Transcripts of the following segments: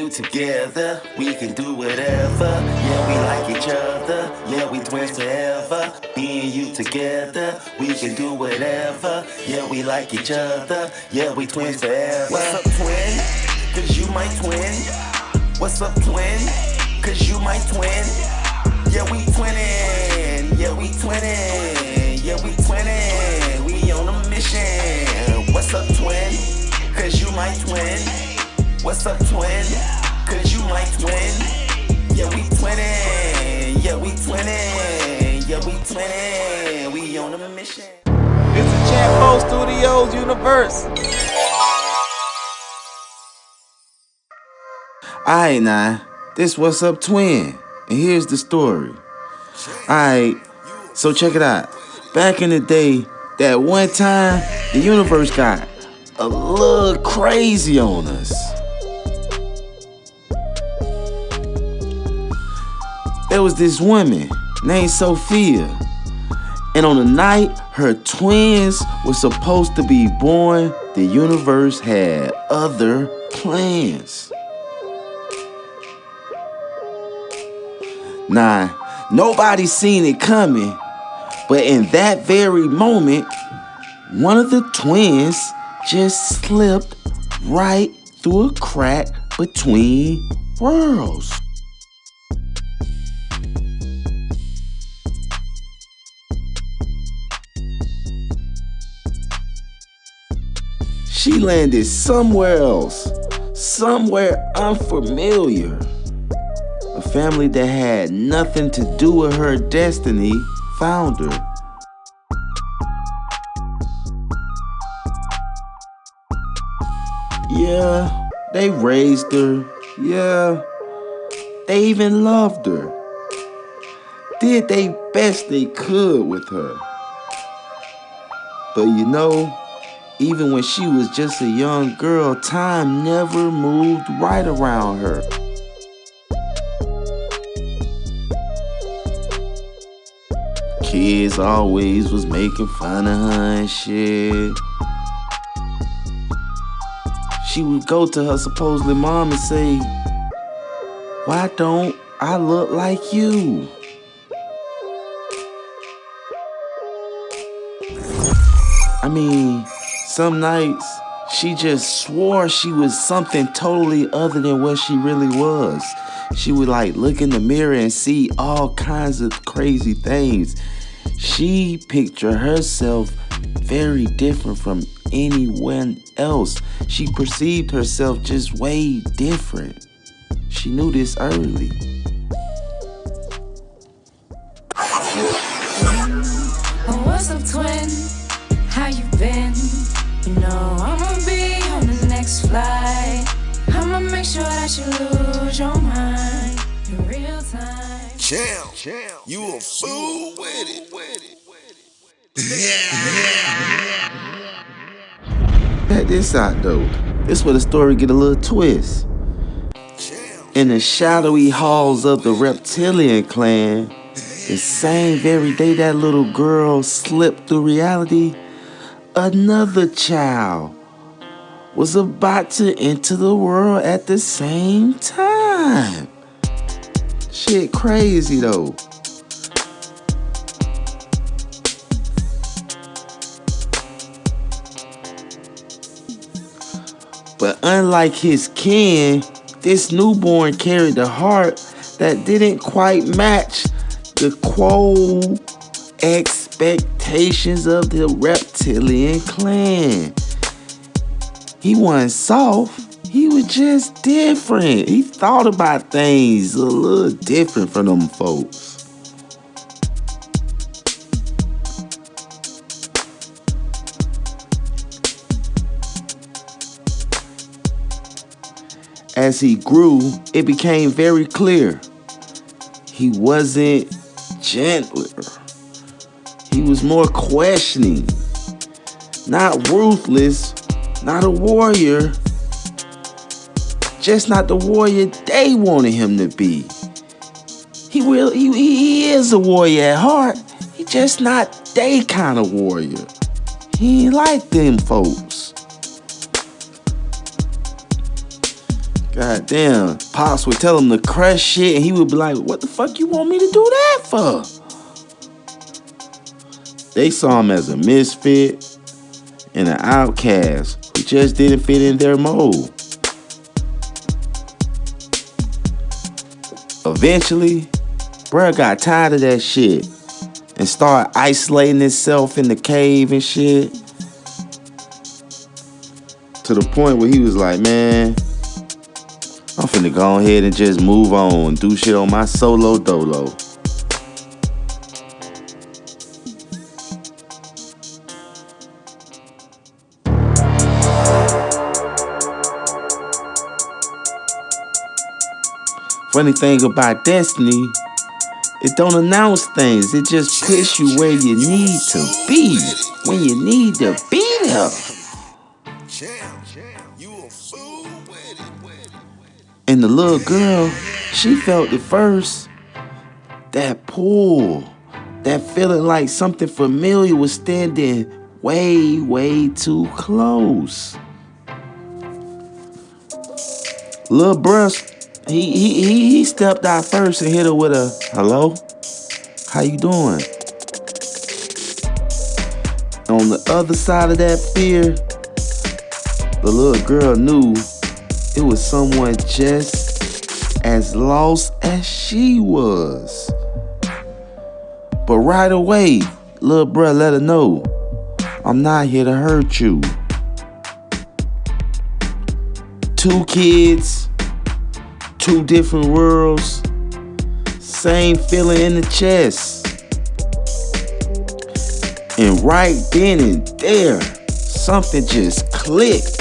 you together, we can do whatever. Yeah, we like each other. Yeah, we twins forever. Me and you together, we can do whatever. Yeah, we like each other. Yeah, we twins forever. What's up, twin? Cause you my twin. What's up, twin? Cause you my twin. Yeah, we twinning. Yeah, we twinning. Yeah, we twinning. We on a mission. What's up, twin? Cause you my twin. What's up, twin? Cause you my twin. Yeah, we twinning. Yeah, we twinning. Yeah, we twinning. We on a mission. It's a Champo Studios universe. Alright now, this What's Up Twin, and here's the story. Alright, so check it out. Back in the day, that one time, the universe got a little crazy on us. There was this woman named Sophia, and on the night her twins were supposed to be born, the universe had other plans. Nah, nobody seen it coming, but in that very moment, one of the twins just slipped right through a crack between worlds. She landed somewhere else, somewhere unfamiliar. A family that had nothing to do with her destiny found her. Yeah, they raised her. Yeah, they even loved her. Did they best they could with her. But you know, even when she was just a young girl, time never moved right around her. Kids always was making fun of her and shit. She would go to her supposedly mom and say, "Why don't I look like you?" I mean, some nights she just swore she was something totally other than what she really was. She would like look in the mirror and see all kinds of crazy things. She pictured herself very different from anyone else. She perceived herself just way different. She knew this early. Oh, what's up, twin? How you been? You know I'ma be on the next flight. I'ma make sure that you lose your mind in real time. Champ, you a fool with it. Check this out though. This where the story get a little twist. In the shadowy halls of the reptilian clan, the same very day that little girl slipped through reality, another child was about to enter the world at the same time. Shit crazy though. But unlike his kin, this newborn carried a heart that didn't quite match the expectations of the reptilian clan. He wasn't soft, he was just different. He thought about things a little different from them folks. As he grew, it became very clear he wasn't gentler. He was more questioning, not ruthless, not a warrior, just not the warrior they wanted him to be. He is a warrior at heart. He just not they kind of warrior. He ain't like them folks. Goddamn, Pops would tell him to crush shit, and he would be like, what the fuck you want me to do that for? They saw him as a misfit and an outcast who just didn't fit in their mold. Eventually, bruh got tired of that shit and started isolating himself in the cave and shit. To the point where he was like, man, I'm finna go ahead and just move on and do shit on my solo dolo. Funny thing about Destiny, it don't announce things. It just puts you where you need to be when you need to be there. You a fool with it. And the little girl, she felt it first. That pull, that feeling like something familiar was standing way, way too close. Little bruh, he stepped out first and hit her with a, hello? How you doing? On the other side of that fear, the little girl knew it was someone just as lost as she was. But right away, little bruh let her know, I'm not here to hurt you. 2 kids, 2 different worlds, same feeling in the chest. And right then and there, something just clicked.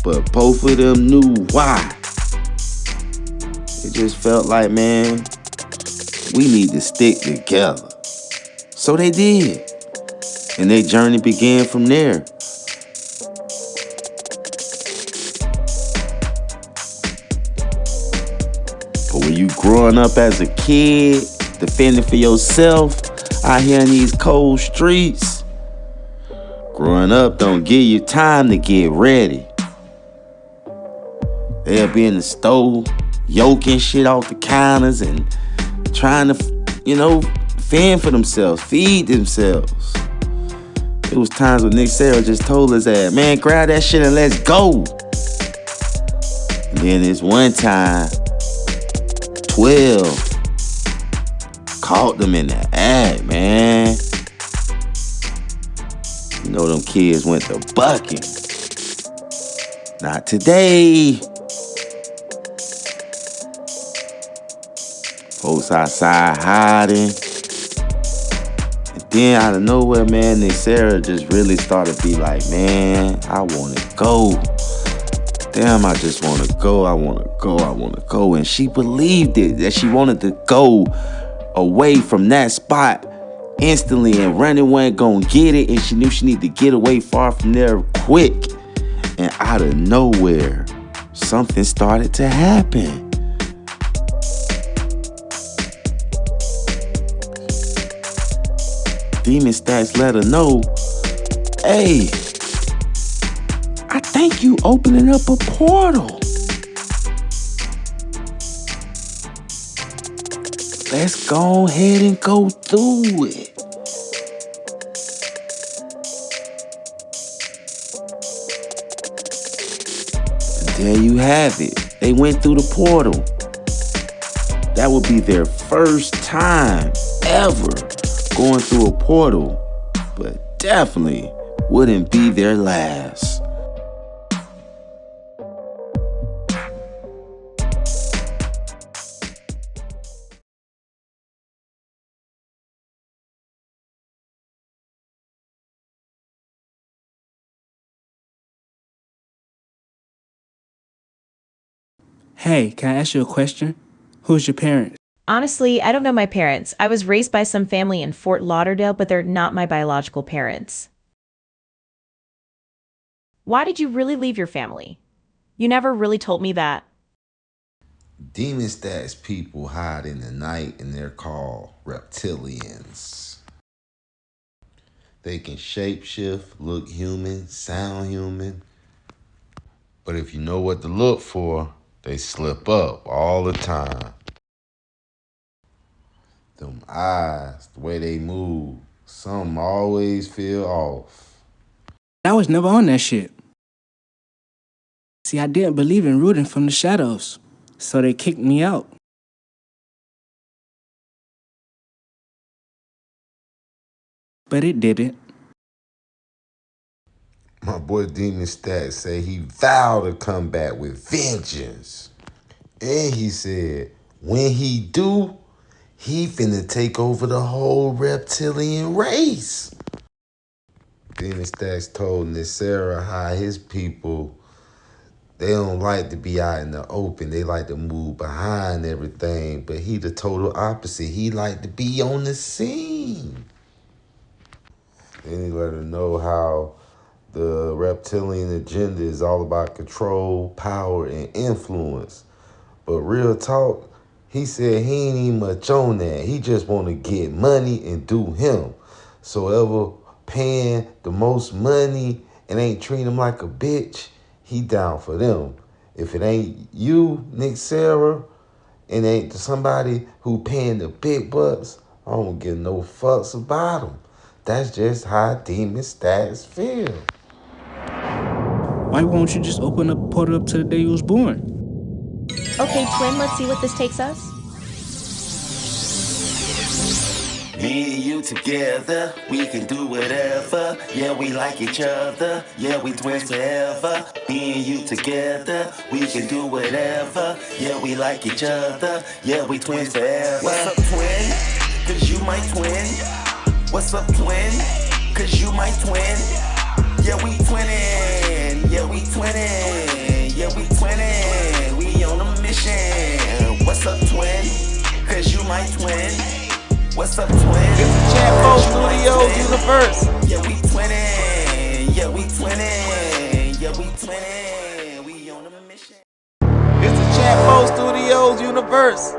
But both of them knew why. It just felt like, man, we need to stick together. So they did. And their journey began from there. But when you growing up as a kid, defending for yourself, out here in these cold streets, growing up don't give you time to get ready. They'll be in the stove, yoking shit off the counters and trying to, fend for themselves, feed themselves. It was times when Nyxera just told us that, man, grab that shit and let's go. And then this one time, 12 caught them in the act, man. You know them kids went to bucking. Not today. Folks outside hiding. And then out of nowhere, man, Nyxera just really started to be like, man, I want to go. Damn, I just want to go. I want to go. And she believed it, that she wanted to go away from that spot instantly, and running wasn't gonna get it, and she knew she needed to get away far from there quick. And out of nowhere, something started to happen. Demon Staxx let her know, hey, I think you opening up a portal. Let's go ahead and go through it. And there you have it. They went through the portal. That would be their first time ever going through a portal, but definitely wouldn't be their last. Hey, can I ask you a question? Who's your parents? Honestly, I don't know my parents. I was raised by some family in Fort Lauderdale, but they're not my biological parents. Why did you really leave your family? You never really told me that. Demon Staxx people hide in the night and they're called reptilians. They can shapeshift, look human, sound human, But if you know what to look for, they slip up all the time. Them eyes, the way they move, something always feel off. I was never on that shit. See, I didn't believe in rooting from the shadows, so they kicked me out. But it didn't. My boy Demon Staxx say he vowed to come back with vengeance. And he said, when he do, he finna take over the whole reptilian race. Demon Staxx told Nyxera how his people, they don't like to be out in the open. They like to move behind everything. But he the total opposite. He like to be on the scene. Then he let her know how the reptilian agenda is all about control, power, and influence. But real talk, he said he ain't even much on that. He just want to get money and do him. So ever paying the most money and ain't treating him like a bitch, he down for them. If it ain't you, Nyxera, and ain't somebody who paying the big bucks, I don't give no fucks about him. That's just how Demon Staxx feel. Why won't you just open up, portal up to the day you was born? Okay, twin, let's see what this takes us. Me and you together, we can do whatever. Yeah, we like each other. Yeah, we twins forever. Me and you together, we can do whatever. Yeah, we like each other. Yeah, we twins forever. What's up, twin? Cause you my twin. What's up, twin? Cause you my twin. Yeah, we twinning. Yeah, we twinning. Yeah, we twinning. We on a mission. What's up, twin? Cause you my twin. What's up, twin? It's the Champo Studios universe. Yeah, we twinning. Yeah, we twinning. Yeah, we twinning. We on a mission. It's the Champo Studios universe.